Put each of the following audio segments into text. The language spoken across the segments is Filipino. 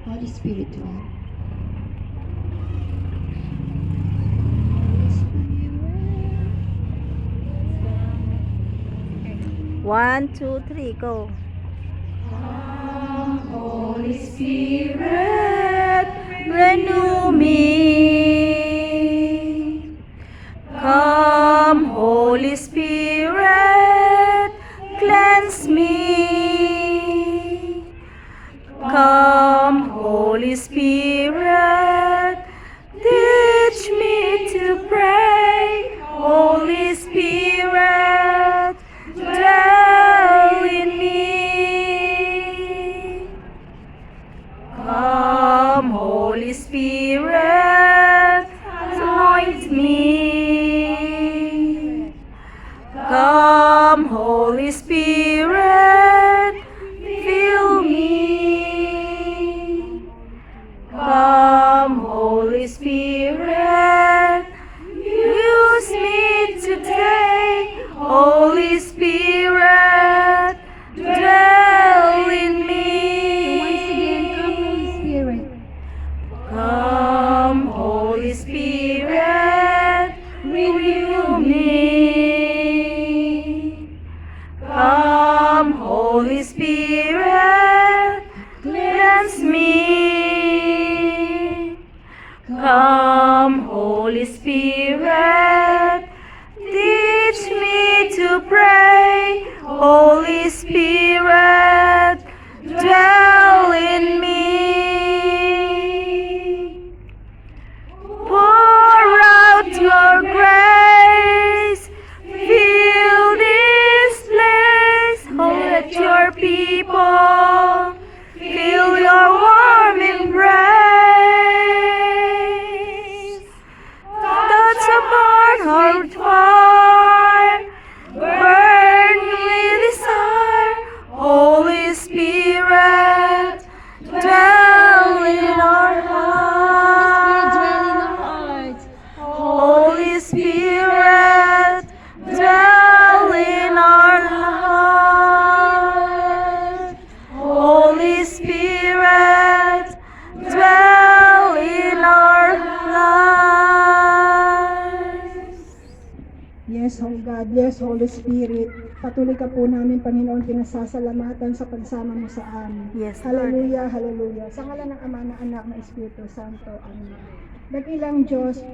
Holy Spirit, Lord. 1, 2, 3, go. Come, Holy Spirit, Renew me. Come, Holy Spirit, cleanse me. Come, Holy Spirit, teach me to pray. Holy Spirit, dwell in me. Come, Holy Spirit, anoint me. Come, Holy Spirit, fill me. Come, Holy Spirit, use me today. Holy Spirit, dwell in me. Come, Holy Spirit, Come, Holy Spirit, renew me. Come, Holy Spirit, cleanse me. Come, Holy Spirit, teach me to pray. Holy Spirit, dwell in me. Pour out your grace, fill this place. Oh, let your people feel your warm embrace. Touch upon our fire, burn with desire. Holy Spirit, dwell in our hearts. Holy Spirit, dwell in our hearts. Holy Spirit, dwell in our lives. Yes, oh God. Yes, Holy Spirit. Patuloy ka po namin, Panginoon, pinasasalamatan sa pagsama mo sa amin. Yes, Lord. Hallelujah, hallelujah. Sa ngalan ng Ama, ng Anak, ng Espiritu Santo. Amen. Dakilang Diyos,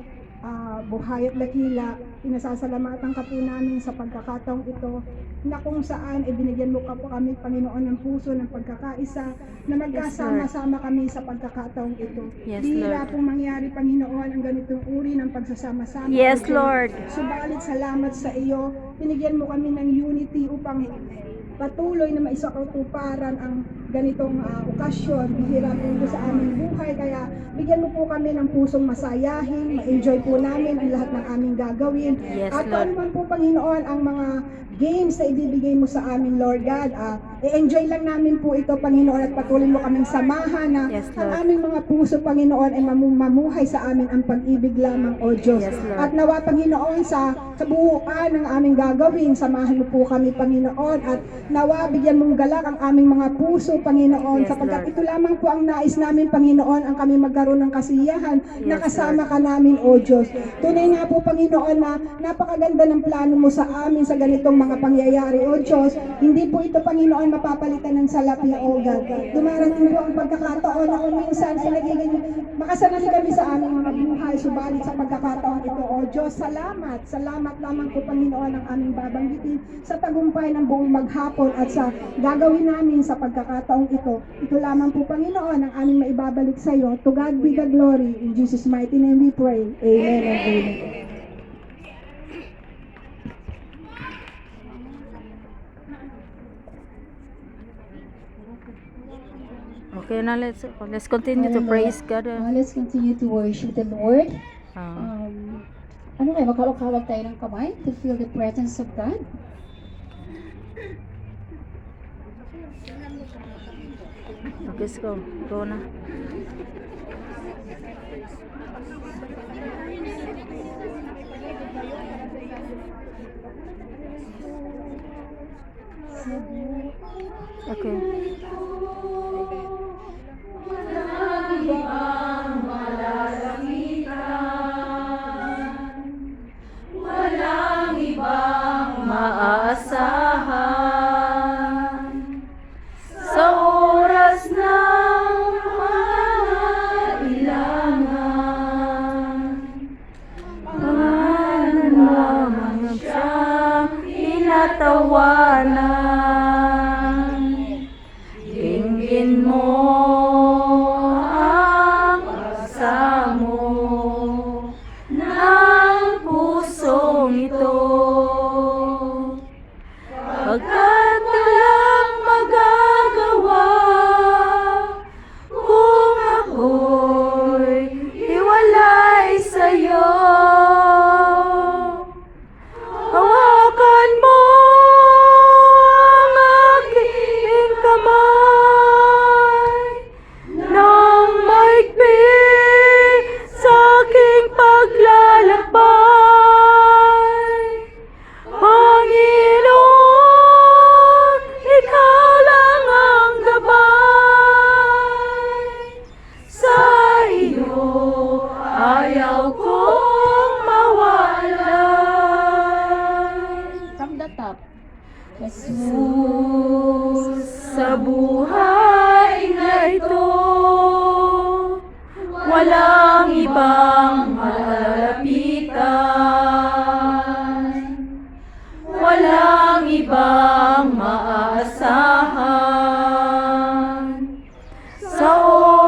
buhay at dakila, pinasasalamatan ka po namin sa pagkakataong ito na kung saan binigyan mo ka po kami, Panginoon, ng puso ng pagkakaisa na magkasama-sama kami sa pagkakataong ito. Yes, Bihira Lord. pong mangyari, Panginoon, ang ganitong uri ng pagsasama-sama. Yes, O Diyos. Lord. Subalit salamat sa iyo, binigyan mo kami ng unity upang patuloy na maisakatuparan ang ganitong okasyon. Bihira po ito sa aming buhay, kaya bigyan mo po kami ng pusong masayahin, ma-enjoy po namin ang lahat ng aming gagawin. Yes, At Lord. paano man po, Panginoon, ang mga games na ibibigay mo sa amin, Lord God, i-enjoy lang namin po ito, Panginoon, at patuloy mo kaming samahan na Yes, ang Lord. aming mga puso, Panginoon, ay mamuhay sa amin ang pag-ibig lamang, O Diyos. Yes, Lord. At nawa, Panginoon, sa kabuuan ng aming gagawin, samahan mo po kami, Panginoon, at nawa, bigyan mong galak ang aming mga puso, Panginoon, Yes, sapagkat Lord. ito lamang po ang nais namin, Panginoon, ang kami magkaroon ng kasiyahan na Yes, kasama ka namin, O Diyos. Tunay nga po, Panginoon, na napakaganda ng plano mo sa amin sa ganitong mga pangyayari, O Diyos. Hindi po ito, Panginoon, mapapalitan ng salapi, O God. Dumarating po ang pagkakataon na kung minsan ay nagiging makasanali kami sa aming mga buhay, subalit sa pagkakataon ito, O Diyos, salamat. Salamat lamang po, Panginoon, ang aming babanggitin sa tagumpay ng buong maghapon at sa gagawin namin sa pagkakataong ito. Ito lamang po, Panginoon, ang aming maibabalik sa iyo. To God be the glory. In Jesus' mighty name we pray. Amen and amen. Okay, now let's continue to praise God. Let's continue to worship the Lord. Ah. Ano kayo, magkawag tayo ng kamay to feel the presence of God. Okay, let's go. Go na. Okay. ang pagsamo ng pusong ito. Pagkat walang magagawa kung ako'y hiwalay sa'yo. Hawakan mo ang aking kamay nang mahigpit sa aking paglalakbay. Panginoon, ikaw lang ang gabay. Sa iyo ayaw kong mawalan. From the top. Jesus, sa buhay na ito, walang ibang malalapitan, walang ibang maaasahan. Sa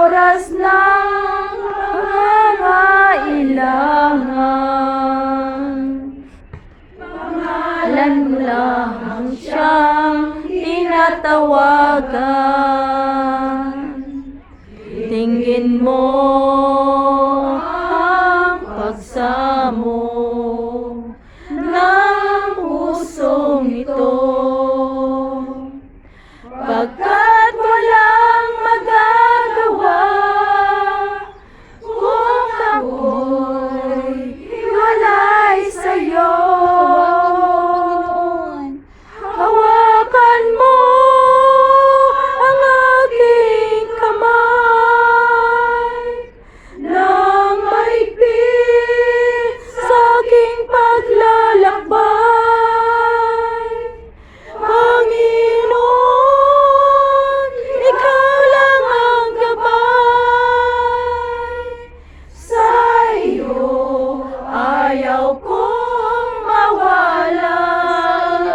oras ng pangangailangan, pangalan mo lamang siyang tinatawagan. Tingin mo ang pagsamo ng pusong ito. Pagkat walang magagawa kung ako'y hiwalay sa'yo. Hawakan mo ang aking kamay nang mahigpit sa aking paglalakbay. Panginoon, ikaw lang ang gabay. Sa iyo ayaw kong mawalan.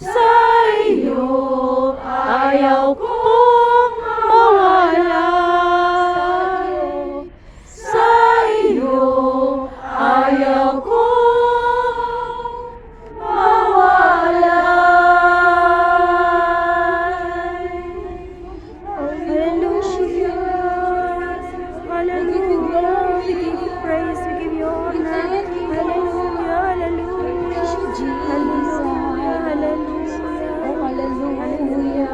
Sa iyo ayaw kong mawalan. Sa iyo ayaw kong mawalan. Hallelujah. Hallelujah. We give you praise. We give you honor. Hallelujah. Hallelujah. Hallelujah. Hallelujah. Oh, hallelujah. Hallelujah.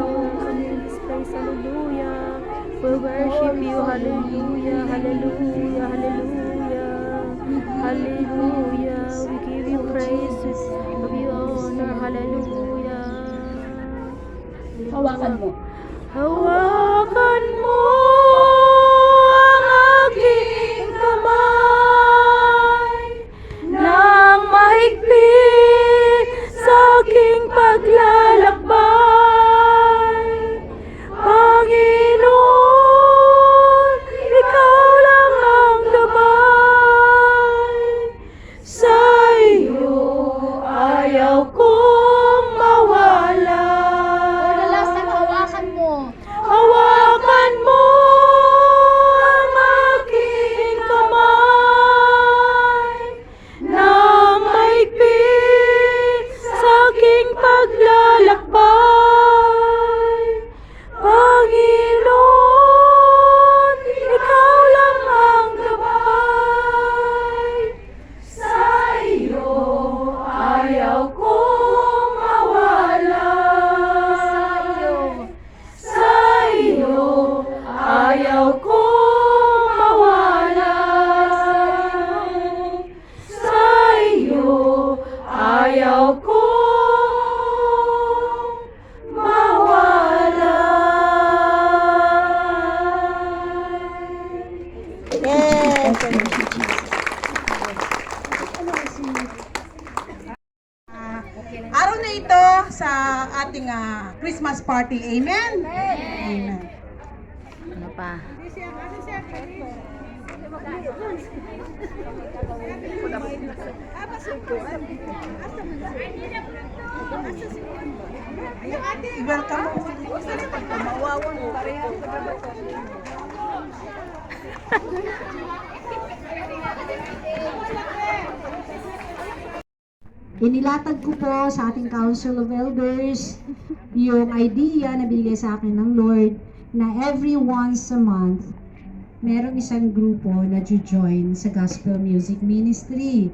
Praise. Hallelujah. We worship you. Hallelujah. Hallelujah. Hallelujah. Hallelujah. We give you praise. We give you honor. Hallelujah. Hawakan mo. Hawakan mo ang aking kamay nang mahigpit sa aking paglalakbay. Panginoon, ikaw lang ang gabay. Sa iyo ayaw kong mawala. For the last time, hawakan mo. Hawakan mo ang aking kamay nang mahigpit sa aking paglalakbay. Panginoon, ikaw lang ang gabay. Sa iyo ayaw kong mawala. Sa iyo ayaw kong mawala. Sa iyo ayaw kong mawala. Yes. Araw na ito sa ating Christmas party. Amen? Amen. Ano pa? Welcome mo. Mawawang pareha. Inilatag ko po sa ating Council of Elders yung idea na binigay sa akin ng Lord na every once a month, merong isang grupo na join sa Gospel Music Ministry.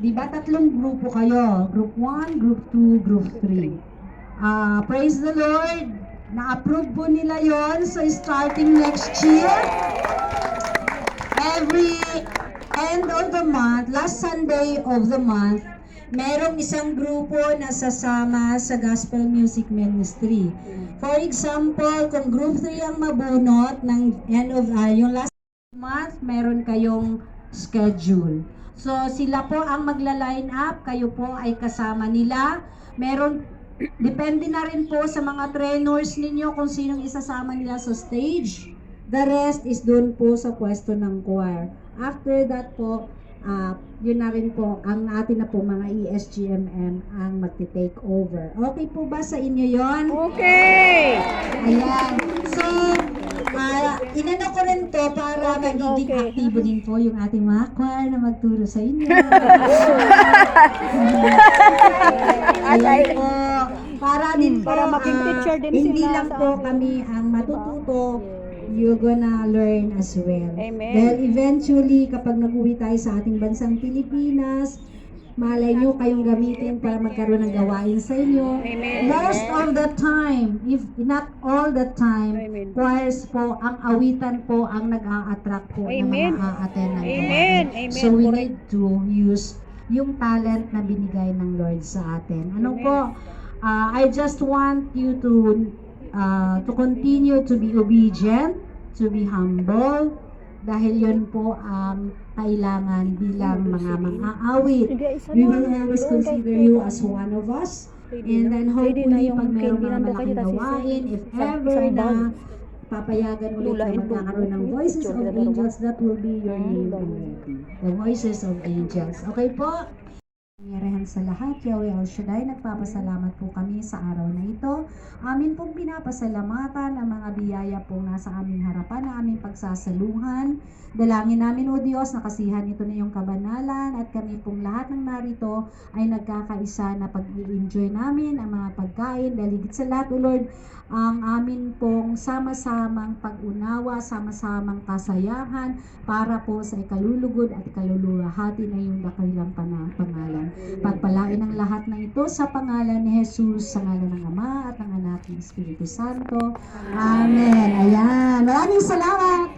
Di ba tatlong grupo kayo? Group 1, Group 2, Group 3. Praise the Lord! Na-approve po nila yon. So starting next year, every end of the month, last Sunday of the month, merong isang grupo na sasama sa Gospel Music Ministry. For example, kung Group 3 ang mabunot ng end of yung last month, meron kayong schedule. So sila po ang magla-line up, kayo po ay kasama nila. Meron, depende na rin po sa mga trainers ninyo kung sinong isasama nila sa stage. The rest is doon po sa pwesto ng choir. After that po, yun na rin po ang atin na po mga ESGMM ang magti-take over. Okay po ba sa inyo yon? Okay! Ayan. So, inano ko rin to para magiging aktibo din po yung ating mga choir na magturo sa inyo. Ayan po. Para din po, Para maging teacher din hindi sila lang sa po amin. kami ang matututo, you're gonna learn as well. Amen. Dahil eventually, kapag nag-uwi tayo sa ating bansang Pilipinas, malay nyo kayong gamitin para magkaroon ng gawain sa inyo. Amen. Most of the time, if not all the time, Amen. choirs po, ang awitan po ang nag-a-attract po ng Amen. mga a-attend ng Amen. gawain. Amen. So we Correct. need to use yung talent na binigay ng Lord sa atin. Ano Amen. po, I just want you to continue to be obedient, to be humble, dahil yun po ang kailangan bilang mga mang-aawit. We will always consider you as one of us. And then hopefully, pag mayroong mga malaking gawain, if ever na papayagan ulit na magkakaroon ng Voices of Angels, that will be your name already. The Voices of Angels. Okay po? Nangyarihan sa lahat, Yahweh El Shaddai, nagpapasalamat po kami sa araw na ito. Amin pong pinapasalamatan ang mga biyaya pong nasa aming harapan na aming pagsasaluhan. Dalangin namin, O Diyos, na kasihan ito na iyong kabanalan at kami pong lahat ng narito ay nagkakaisa na pag-i-enjoy namin ang mga pagkain. Dahil higit sa lahat, O Lord, ang amin pong sama-samang pag-unawa, sama-samang kasayahan para po sa ikalulugod at ikaluluwahati na iyong dakilang pangalan. Pagpalain ang lahat ng ito sa pangalan ni Jesus, sa ngalan ng Ama at ng Anak ng Espiritu Santo. Amen. Ayan. Maraming salamat.